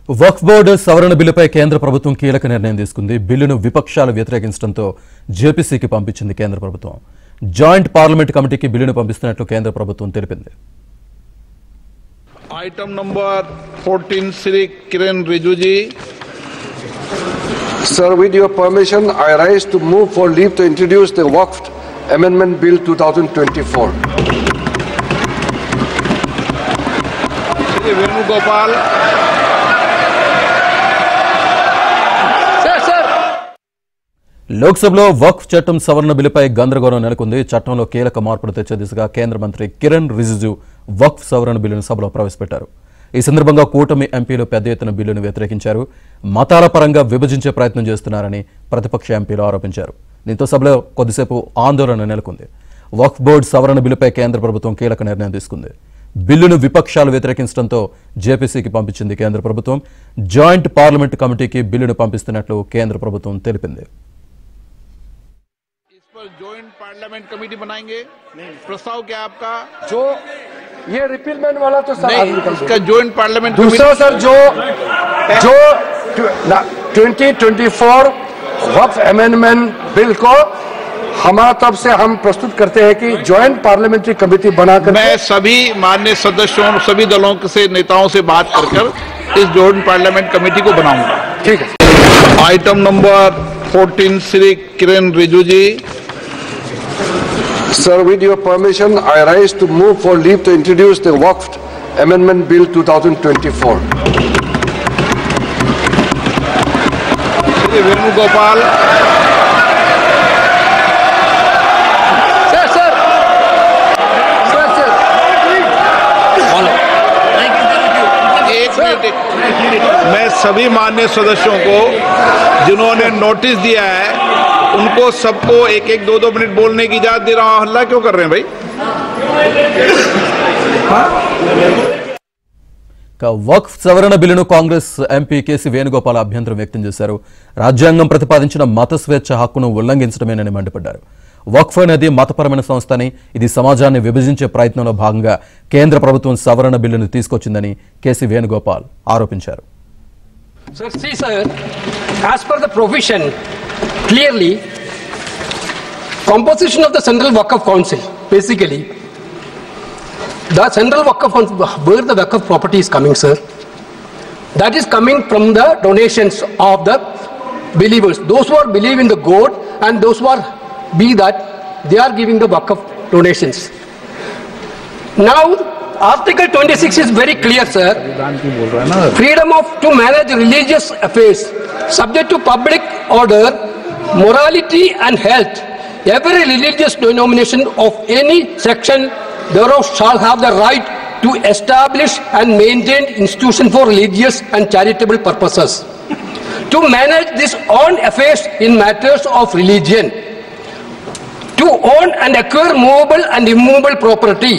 వక్ఫ్ board సవరణ బిల్లుపై కేంద్ర ప్రభుత్వం కీలక నిర్ణయం తీసుకుంది. బిల్లును విపక్షాలు వ్యతిరేకించడంతో జేపీసీకి పంపించింది కేంద్ర ప్రభుత్వం. జాయింట్ పార్లమెంట్ కమిటీకి బిల్లును పంపిస్తున్నట్లు కేంద్ర ప్రభుత్వం తెలిపింది. Item number 14, Shri Kiren Rijiju ji. Sir, with your permission, I rise to move for leave to introduce the Waqf Amendment Bill 2024. Shri Venugopal. లోక్సభలో వక్ఫ్ చట్టం సవరణ బిల్లుపై గందరగోళం నెలకొంది. చట్టంలో కీలక మార్పులు తెచ్చే దిశగా కేంద్ర మంత్రి కిరణ్ రిజిజు వక్ఫ్ సవరణ బిల్లును సభలో ప్రవేశపెట్టారు. ఈ సందర్భంగా కూటమి ఎంపీలు పెద్ద ఎత్తున బిల్లును వ్యతిరేకించారు. మతాల పరంగా విభజించే ప్రయత్నం చేస్తున్నారని ప్రతిపక్ష ఎంపీలు ఆరోపించారు. దీంతో సభలో కొద్దిసేపు ఆందోళన నెలకొంది. వక్ఫ్ బోర్డు సవరణ బిల్లుపై కేంద్ర ప్రభుత్వం కీలక నిర్ణయం తీసుకుంది. బిల్లును విపక్షాలు వ్యతిరేకించడంతో జేపీసీకి పంపించింది కేంద్ర ప్రభుత్వం. జాయింట్ పార్లమెంట్ కమిటీకి బిల్లును పంపిస్తున్నట్లు కేంద్ర ప్రభుత్వం తెలిపింది. जॉइंट पार्लियामेंट कमेटी बनाएंगे। प्रस्ताव क्या आपका? जो ये रिपीलमेंट वाला तो सर नहीं, इसका जॉइंट पार्लियामेंट दूसरा सर जो 2024 वक्फ अमेंडमेंट बिल को हमारा तरफ से हम प्रस्तुत करते हैं कि जॉइंट पार्लियामेंट्री कमेटी बनाकर मैं सभी माननीय सदस्यों सभी दलों से नेताओं से बात कर इस जॉइंट पार्लियामेंट कमेटी को बनाऊंगा। ठीक है। Item number 14, Shri Kiren Rijiju ji. Sir, with your permission, I rise to move for leave to introduce the Waqf Amendment Bill 2024. Shri Venugopal. Sir. एक मिनट, मैं सभी माननीय सदस्यों को जिन्होंने नोटिस दिया है उनको सबको एक 2 मिनट बोलने की इजाजत दे रहा हूं। हल्ला क्यों कर रहे हैं भाई? వక్ఫ్ సవరణ బిల్లును కాంగ్రెస్ ఎంపీ కేసీ వేణుగోపాల్ అభ్యంతరం వ్యక్తం చేశారు. రాజ్యాంగం ప్రతిపాదించిన మత స్వేచ్ఛ హక్కును ఉల్లంఘించడమేనని మండిపడ్డారు. వక్ఫ్ అనేది మతపరమైన సంస్థ అని, ఇది సమాజాన్ని విభజించే ప్రయత్నంలో భాగంగా కేంద్ర ప్రభుత్వం సవరణ బిల్లును తీసుకొచ్చిందని కేసీ వేణుగోపాల్ ఆరోపించారు. Sir, see sir, as per the provision, clearly, composition of the Central Waqf Council, basically, the Central Waqf Council, where the Waqf property is coming, sir, that is coming from the donations of the believers, those who are believe in the God and those who are be that they are giving the Waqf donations. Now, Article 26 is very clear, sir. Freedom to manage religious affairs, subject to public order, morality and health. Every religious denomination of any section thereof shall have the right to establish and maintain institutions for religious and charitable purposes, to manage this own affairs in matters of religion, to own and acquire movable and immovable property.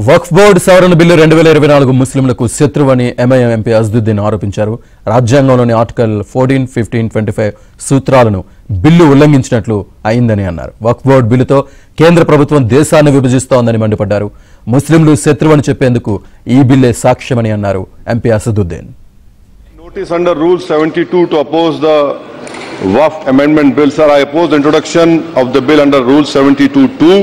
Waqf board సవరణ bill 2024 ముస్లింలకు శత్రువని MIM MP Asaduddin ఆరోపించారు. రాజ్యాంగంలోని article 14, 15, 25 సూత్రాలను bill ఉల్లంఘించినట్లు అయిందని అన్నారు. వక్ఫ్ board బిల్లుతో కేంద్ర ప్రభుత్వం దేశాన్ని విభజిస్తోందని మండిపడ్డారు. ముస్లింలు శత్రువని చెప్పేందుకు ఈ బిల్లే సాక్ష్యమని అన్నారు MP Asaduddin. Notice under Rule 72 to oppose the Waqf Amendment Bill. Sir, I oppose the introduction of the bill under Rule 72(2)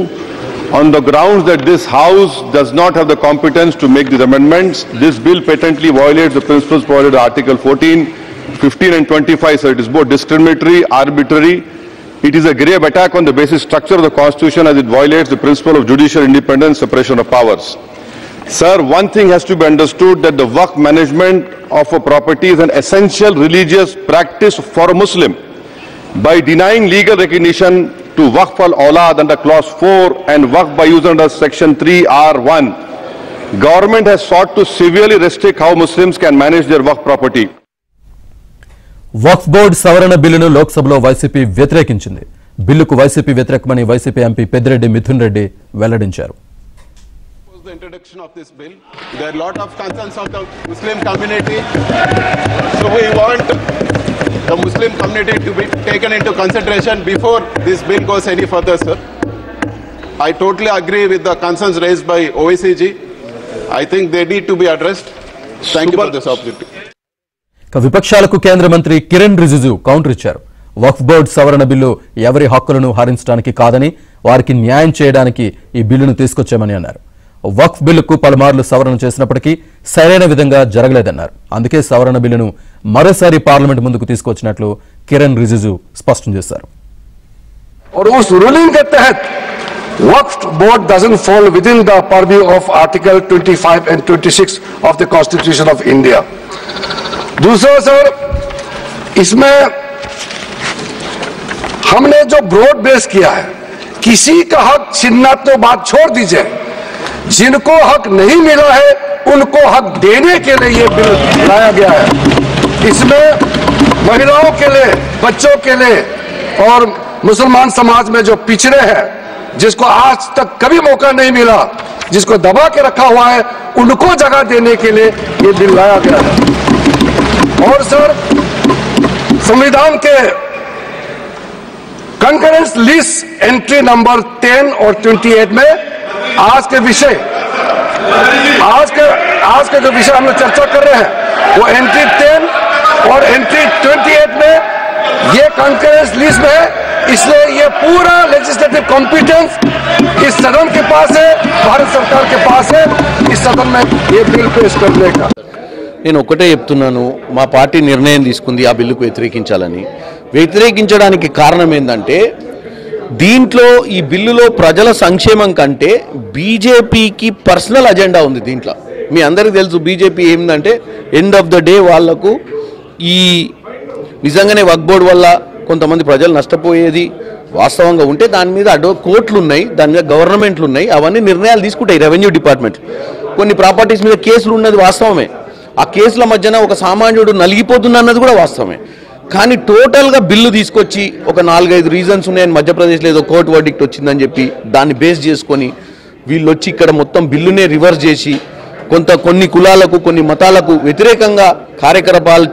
on the grounds that this House does not have the competence to make these amendments. This bill patently violates the principles provided in Article 14, 15 and 25. Sir, it is both discriminatory, arbitrary. It is a grave attack on the basic structure of the Constitution as it violates the principle of judicial independence, separation of powers. Sir, one thing has to be understood, that the Waqf management of a property is an essential religious practice for a Muslim. By denying legal recognition to Waqf al-Awlad under clause 4 and Waqf by use under section 3(r)(1), government has sought to severely restrict how Muslims can manage their Waqf property. Waqf board సవరణ బిల్లును లోక్సభలో YCP వ్యతిరేకించింది. బిల్లుకు YCP వ్యతిరేకమని YCP MP Peddireddy Mithun Reddy వెల్లడించారు. The introduction of this bill, there are a lot of concerns of the Muslim community, so we want the Muslim community to be taken into consideration before this bill goes any further, sir. I totally agree with the concerns raised by OICG. I think they need to be addressed. Thank you for this opportunity. విపక్షాలకు కేంద్ర మంత్రి Kiran Rijiju counter ఇచ్చారు. వక్ఫ్ board సవరణ bill ఎవరి హక్కులను హరించడానికి కాదని వారికి న్యాయం చేయడానికి ఈ బిల్లును తీసుకొచ్చామని అన్నారు. వక్ఫ్ బిల్లుకు పలుమార్లు సవరణ చేసినప్పటికీ సరైన విధంగా జరగలేదన్నారు. అందుకే సవరణ బిల్లును మరోసారి పార్లమెంట్ ముందుకు తీసుకొచ్చినట్లు కిరణ్ రిజిజు స్పష్టం చేశారు. और उस रूलिंग के तहत वक्फ board doesn't fall within the purview of Article 25 and 26 of the Constitution of India. दूसरा सर, इसमें हमने जो ब्रॉड बेस किया है, किसी का हक छीनना तो बात छोड़ दीजिए, जिनको हक नहीं मिला है उनको हक देने के लिए ये बिल लाया गया है. इसमें महिलाओं के लिए, बच्चों के लिए और मुसलमान समाज में जो पिछड़े हैं, जिसको आज तक कभी मौका नहीं मिला, जिसको दबा के रखा हुआ है, उनको जगह देने के लिए ये बिल लाया गया है. और सर, संविधान के कंकरेंस लिस्ट एंट्री नंबर 10 और 28 में आज के जो विषय हम लोग चर्चा कर रहे हैं वो एंट्री 10 और एंट्री 28 में ये कंकरेंस लिस्ट में है. इसलिए ये पूरा लेजिस्लेटिव कॉम्पिटेंस इस सदन के पास है, भारत सरकार के पास है, इस सदन में ये बिल पेश करने का. నేను ఒకటే చెప్తున్నాను, మా పార్టీ నిర్ణయం తీసుకుంది ఆ బిల్లుకు వ్యతిరేకించాలని. వ్యతిరేకించడానికి కారణం ఏంటంటే దీంట్లో ఈ బిల్లులో ప్రజల సంక్షేమం కంటే బీజేపీకి పర్సనల్ అజెండా ఉంది. దీంట్లో మీ అందరికీ తెలుసు బీజేపీ ఏంటంటే ఎండ్ ఆఫ్ ద డే వాళ్లకు ఈ నిజంగానే వక్ఫ్ బోర్డు వల్ల కొంతమంది ప్రజలు నష్టపోయేది వాస్తవంగా ఉంటే దాని మీద కోర్టులు ఉన్నాయి, దాని మీద గవర్నమెంట్లు ఉన్నాయి, అవన్నీ నిర్ణయాలు తీసుకుంటాయి. రెవెన్యూ డిపార్ట్మెంట్ కొన్ని ప్రాపర్టీస్ మీద కేసులు ఉన్నది వాస్తవమే. ఆ కేసుల మధ్యన ఒక సామాన్యుడు నలిగిపోతున్న అన్నది కూడా వాస్తవమే. కానీ టోటల్గా బిల్లు తీసుకొచ్చి ఒక 4-5 రీజన్స్ ఉన్నాయని మధ్యప్రదేశ్లో ఏదో కోర్టు వర్డిక్ట్ వచ్చిందని చెప్పి దాన్ని బేస్ చేసుకొని వీళ్ళు వచ్చి ఇక్కడ మొత్తం బిల్లునే రివర్స్ చేసి కొన్ని కులాలకు కొన్ని మతాలకు వ్యతిరేకంగా కార్యకలాపాలు